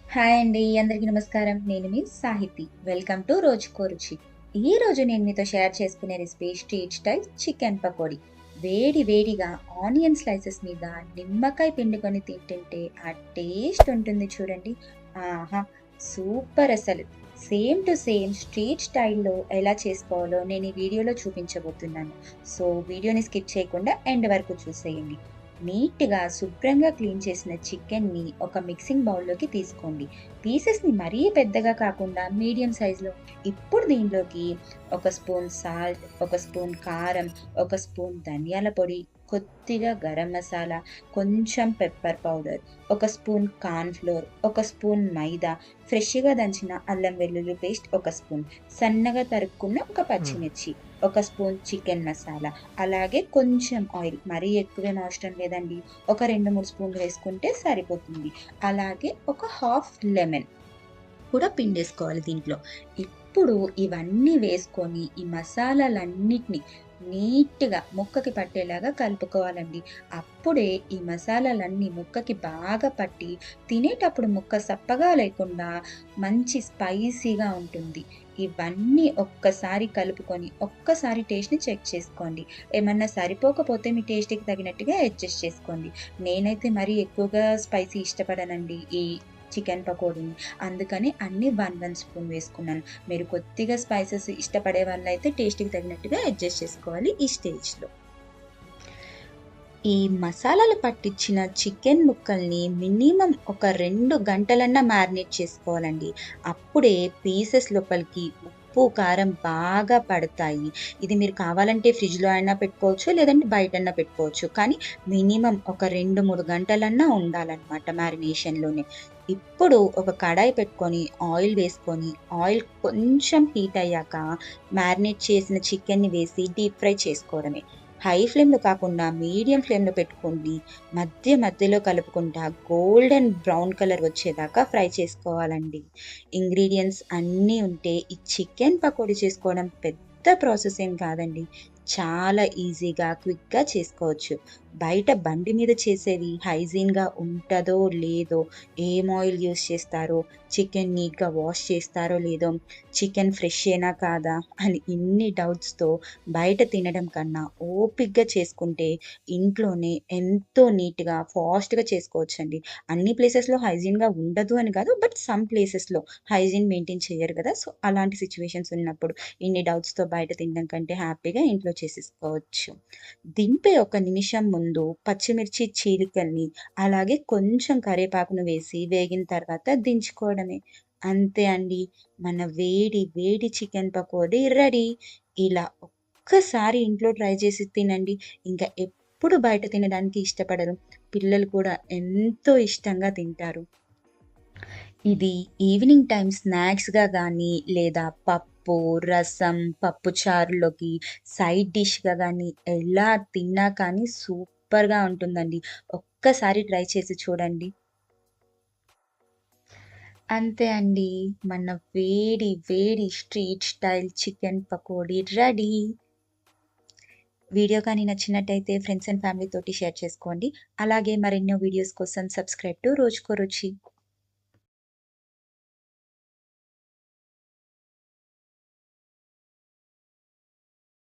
Hi అండి. అందరికీ నమస్కారం. నేను మీ సాహితి. వెల్కమ్ టు రోజుకో రుచి. ఈరోజు నేను మీతో షేర్ చేసుకునే recipe street style chicken pakodi. వేడి వేడిగా ఆనియన్ స్లైసెస్ మీద నిమ్మకాయ పిండుకొని తింటుంటే ఆ టేస్ట్ ఉంటుంది చూడండి. ఆహా! సూపర్ అసలు. సేమ్ టు సేమ్ స్ట్రీట్ స్టైల్‌లో ఎలా చేసుకోవాలో నేను ఈ వీడియోలో చూపించబోతున్నాను. సో, వీడియోని స్కిప్ చేయకుండా ఎండ్ వరకు చూసేయండి. నీట్‌గా శుభ్రంగా క్లీన్ చేసిన చికెన్‌ని ఒక మిక్సింగ్ బౌల్‌లోకి తీసుకోండి. పీసెస్‌ని మరీ పెద్దగా కాకుండా మీడియం సైజులో. ఇప్పుడు దీనిలోకి ఒక స్పూన్ సాల్ట్, ఒక స్పూన్ కారం, ఒక స్పూన్ ధనియాల పొడి, కొద్దిగా గరం మసాలా, కొంచెం పెప్పర్ పౌడర్, ఒక స్పూన్ కార్న్ ఫ్లోర్, ఒక స్పూన్ మైదా, ఫ్రెష్‌గా దంచిన అల్లం వెల్లుల్లి పేస్ట్ ఒక స్పూన్, సన్నగా తరుక్కున్న ఒక పచ్చిమిర్చి, ఒక స్పూన్ చికెన్ మసాలా, అలాగే కొంచెం ఆయిల్. మరీ ఎక్కువేం అవసరం లేదండి. ఒక 2, 3 స్పూన్లు వేసుకుంటే సరిపోతుంది. అలాగే ఒక హాఫ్ లెమన్ కూడా పిండేసుకోవాలి దీంట్లో. ఇప్పుడు ఇవన్నీ వేసుకొని ఈ మసాలాలన్నిటిని నీట్‌గా ముక్కకి పట్టేలాగా కలుపుకోవాలండి. అప్పుడే ఈ మసాలాలన్నీ ముక్కకి బాగా పట్టి తినేటప్పుడు ముక్క సప్పగా లేకుండా మంచి స్పైసీగా ఉంటుంది. ఇవన్నీ ఒక్కసారి కలుపుకొని ఒక్కసారి టేస్ట్‌ని చెక్ చేసుకోండి. ఏమన్నా సరిపోకపోతే మీ టేస్ట్‌కి తగినట్టుగా అడ్జస్ట్ చేసుకోండి. నేనైతే మరీ ఎక్కువగా స్పైసీ ఇష్టపడనండి ఈ చికెన్ పకోడీని. అందుకని అన్నీ 1 స్పూన్ వేసుకున్నాను. మీరు కొద్దిగా స్పైసెస్ ఇష్టపడే వాళ్ళైతే టేస్ట్‌కి తగినట్టుగా అడ్జస్ట్ చేసుకోవాలి ఈ స్టేజ్‌లో. ఈ మసాలాలు పట్టించిన చికెన్ ముక్కల్ని మినిమమ్ ఒక 2 గంటలన్నా మ్యారినేట్ చేసుకోవాలండి. అప్పుడే పీసెస్ లోపలికి ఉప్పు, కారం బాగా పడతాయి. ఇది మీరు కావాలంటే ఫ్రిడ్జ్‌లో అయినా పెట్టుకోవచ్చు, లేదంటే బయటన్నా పెట్టుకోవచ్చు. కానీ మినిమమ్ ఒక 2, 3 గంటలన్నా ఉండాలనమాట మ్యారినేషన్‌లోనే. ఇప్పుడు ఒక కడాయి పెట్టుకొని ఆయిల్ వేసుకొని, ఆయిల్ కొంచెం హీట్ అయ్యాక మ్యారినేట్ చేసిన చికెన్‌ని వేసి డీప్ ఫ్రై చేసుకోవడమే. హై ఫ్లేమ్‌లో కాకుండా మీడియం ఫ్లేమ్‌లో పెట్టుకోండి. మధ్య మధ్యలో కలుపుకుంటా గోల్డెన్ బ్రౌన్ కలర్ వచ్చేదాకా ఫ్రై చేసుకోవాలండి. ఇంగ్రీడియెంట్స్ అన్నీ ఉంటే ఈ చికెన్ పకోడీ చేసుకోవడం పెద్ద ప్రాసెస్ ఏం కాదండి. చాలా ఈజీగా, క్విక్‌గా చేసుకోవచ్చు. బయట బండి మీద చేసేవి హైజీన్‌గా ఉంటదో లేదో, ఏం ఆయిల్ యూజ్ చేస్తారో, చికెన్ నీట్‌గా వాష్ చేస్తారో లేదో, చికెన్ ఫ్రెషేనా కాదా అని ఇన్ని డౌట్స్‌తో బయట తినడం కన్నా ఓపికగా చేసుకుంటే ఇంట్లోనే ఎంతో నీట్‌గా, ఫాస్ట్‌గా చేసుకోవచ్చండి. అన్ని ప్లేసెస్‌లో హైజీన్‌గా ఉండదు అని కాదు. బట్ సమ్ ప్లేసెస్‌లో హైజీన్ మెయింటైన్ చెయ్యరు కదా! సో, అలాంటి సిట్యుయేషన్స్ ఉన్నప్పుడు ఇన్ని డౌట్స్‌తో బయట తినడం కంటే హ్యాపీగా ఇంట్లో చేసేసుకోవచ్చు. దింపే ఒక నిమిషం ముందు పచ్చిమిర్చి చీలికల్ని, అలాగే కొంచెం కరివేపాకును వేసి వేగిన తర్వాత దించుకోవడమే. అంతే అండి. మన వేడి వేడి చికెన్ పకోడీ రెడీ. ఇలా ఒక్కసారి ఇంట్లో ట్రై చేసి తినండి. ఇంకా ఎప్పుడు బయట తినడానికి ఇష్టపడరు. పిల్లలు కూడా ఎంతో ఇష్టంగా తింటారు. ఇది ఈవినింగ్ టైమ్ స్నాక్స్‌గా గానీ, లేదా పప్పు, రసం, పప్పు చారులోకి సైడ్ డిష్‌గా గానీ, ఎలా తిన్నా కానీ సూపర్‌గా ఉంటుందండి. ఒక్కసారి ట్రై చేసి చూడండి. అంతే అండి. మన వేడి వేడి street style chicken pakodi ready. Video కానీ నచ్చినట్టయితే ఫ్రెండ్స్ అండ్ ఫ్యామిలీ తోటి షేర్ చేసుకోండి. అలాగే మరెన్నో వీడియోస్ కోసం సబ్స్క్రైబ్ టు రోజుకో రుచి.